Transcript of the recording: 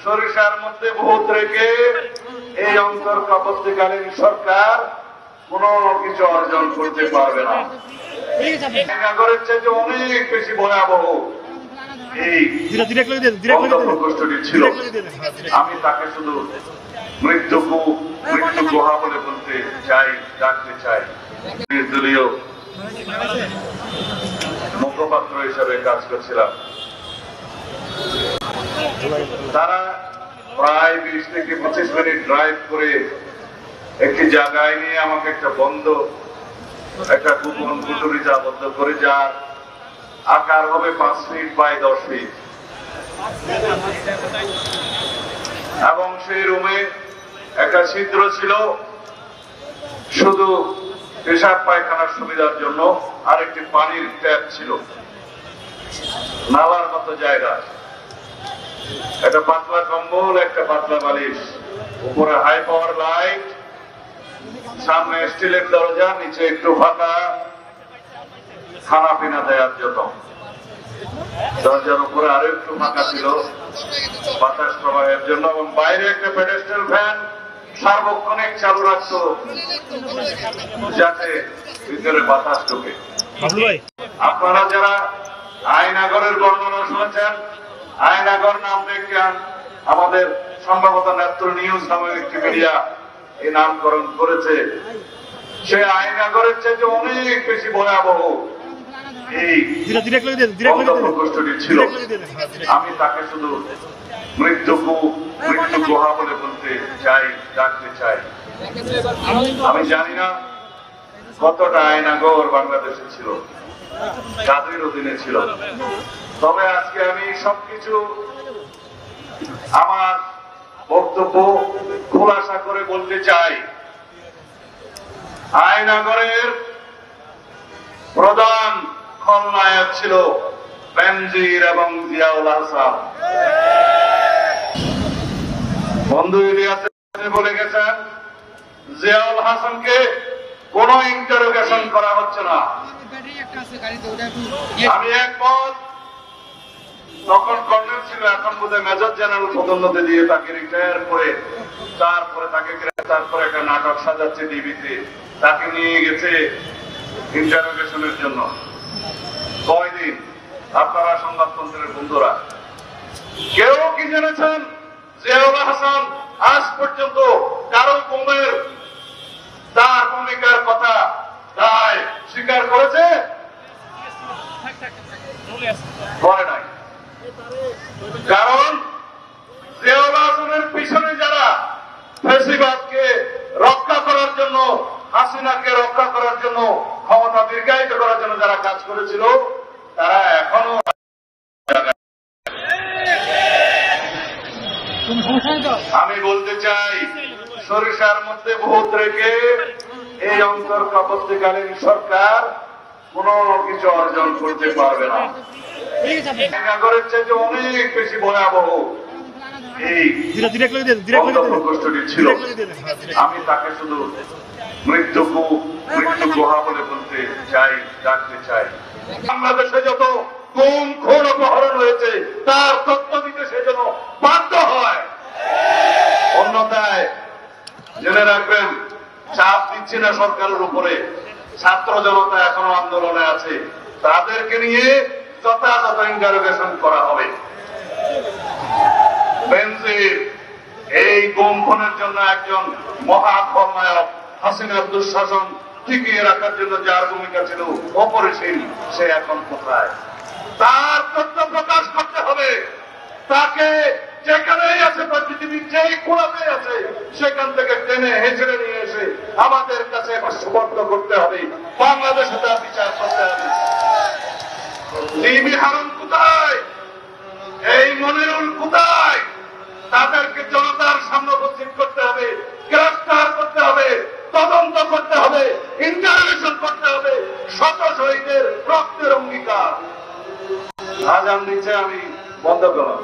সরিষার মধ্যে ভূত রেখে এই অন্তর্বর্তীকালীন সরকার কোনো কিছু অর্জন করতে পারবে না। নাগরের চাইতে অনেক বেশি ভয়াবহ এই প্রকোষ্ঠটি ছিল। আমি তাকে শুধু মৃত্যু গুহা বলে বলতে চাই, ডাকতে চাই। নির্দলীয় মুখপাত্র হিসাবে কাজ করছিলাম। তারা প্রায় 20 থেকে 25 মিনিট ড্রাইভ করে একটি জায়গায় নিয়ে আমাকে একটা একটা গোপন কুটুরিতে আবদ্ধ করে, যার আকার হবে 5 ফিট বাই 10 ফিট, এবং সেই রুমে একটা ছিদ্র ছিল শুধু পেশাব পায়খানার সুবিধার জন্য, আর একটি পানির ট্যাপ ছিল নালার মতো জায়গা। একটা পাতলা কম্বল, একটা পাতলা বালিশ, উপরে হাই পাওয়ার লাইট, সামনে স্টিলের দরজা, নিচে একটু ফাঁকা, খানা পিনা দেওয়ার জন্য। দরজার উপরে আরো একটু ফাঁকা ছিল বাতাস প্রবাহের জন্য, এবং বাইরে একটা পেডেস্টাল ফ্যান সার্বক্ষণিক চালু রাখত যাতে ভিতরে বাতাস ঢোকে। আপনারা যারা আয়নাগরের বর্ণনা শুনেছেন, আয়নাগর নাম দেখে আমাদের সম্ভবত নেত্র নিউজ নামের একটি মিডিয়া এই নামকরণ করেছে। সে আয়নাগরের চাইতে অনেক বেশি ভয়াবহ এই প্রকোষ্ঠটি ছিল। আমি তাকে শুধু মৃত্যু গুহা বলে বলতে চাই, ডাকতে চাই। আমি জানি না কতটা আয়নাগর বাংলাদেশে ছিল, কাদের অধীনে ছিল। তবে আজকে আমি সবকিছু আমার বক্তব্য খোলাসা করে বলতে চাই। আয়নাগরের প্রধান খলনায়ক ছিল বেনজির এবং জিয়াউল হাসান। বন্ধু ইলিয়াস বলে গেছেন, জিয়াউল হাসানকে কোন ইন্টারোগেশন করা হচ্ছে না। আমি একমত। তখন কর্নেল ছিল, এখন বোধহয় মেজর জেনারেল পদোন্নতি দিয়ে তাকে রিটায়ার করে তারপরে তাকে গ্রেফতার করে একটা নাটক সাজাচ্ছে টিভিতে। তাকে নিয়ে গেছে ইন্টারোগেশনের জন্য। কয়দিন? আপনারা সংবাদতন্ত্রের বন্ধুরা কেউ কি জেনেছেন জিয়াউল হাসান আজ পর্যন্ত কারো কমের তার ভূমিকার কথা দায় স্বীকার করেছে? করে নাই। কারণ জিয়াউল হাসানের পিছনে যারা ফ্যাসিবাদকে রক্ষা করার জন্য, হাসিনাকে রক্ষা করার জন্য, ক্ষমতা দীর্ঘায়িত করার জন্য যারা কাজ করেছিল, তারা এখনো। আমি বলতে চাই, সরিষার মধ্যে ভূত রেখে এই অন্তর্বর্তীকালীন সরকার কোন কিছু অর্জন করতে পারবে না। নাগরের চাইতে অনেক বেশি ভয়াবহ এই প্রকোষ্ঠটি ছিল। আমি তাকে শুধু মৃত্যু গুহা বলে বলতে চাই, ডাকতে চাই। বাংলাদেশে যত গুম খুন অপহরণ হয়েছে তার তথ্য দিতে সে যেন বাধ্য হয়। অন্যথায় জেনে রাখবেন, চাপ দিচ্ছে না সরকারের উপরে, ছাত্র জনতা এখনো আন্দোলনে আছে, তাদেরকে নিয়ে যথাযথ ইন্টারোগেশন করা হবে। বেনজির এই গুম খুনের জন্য একজন মহা খলনায়ক, হাসিনার দুঃশাসন টিকিয়ে রাখার জন্য যার ভূমিকা ছিল অপরিসীম, সে এখন কোথায়? তার তথ্য প্রকাশ করতে হবে। তাকে যেখানেই আছে, পৃথিবীর যেই কোণাতে আছে, সেখান থেকে টেনে হেঁচড়ে নিয়ে এসে আমাদের কাছে সুবর্ণ করতে হবে। বাংলাদেশে তার বিচার করতে হবে। লিবি হারুন কোথায়? এই মনিরুল কোথায়? তাদেরকে জনতার সামনে উপস্থিত করতে হবে, গ্রেফতার করতে হবে, তদন্ত করতে হবে, ইন্টারোগেশন করতে হবে। শত শহীদের রক্তের অঙ্গীকার। আজান দিচ্ছে, আমি বন্ধ করলাম।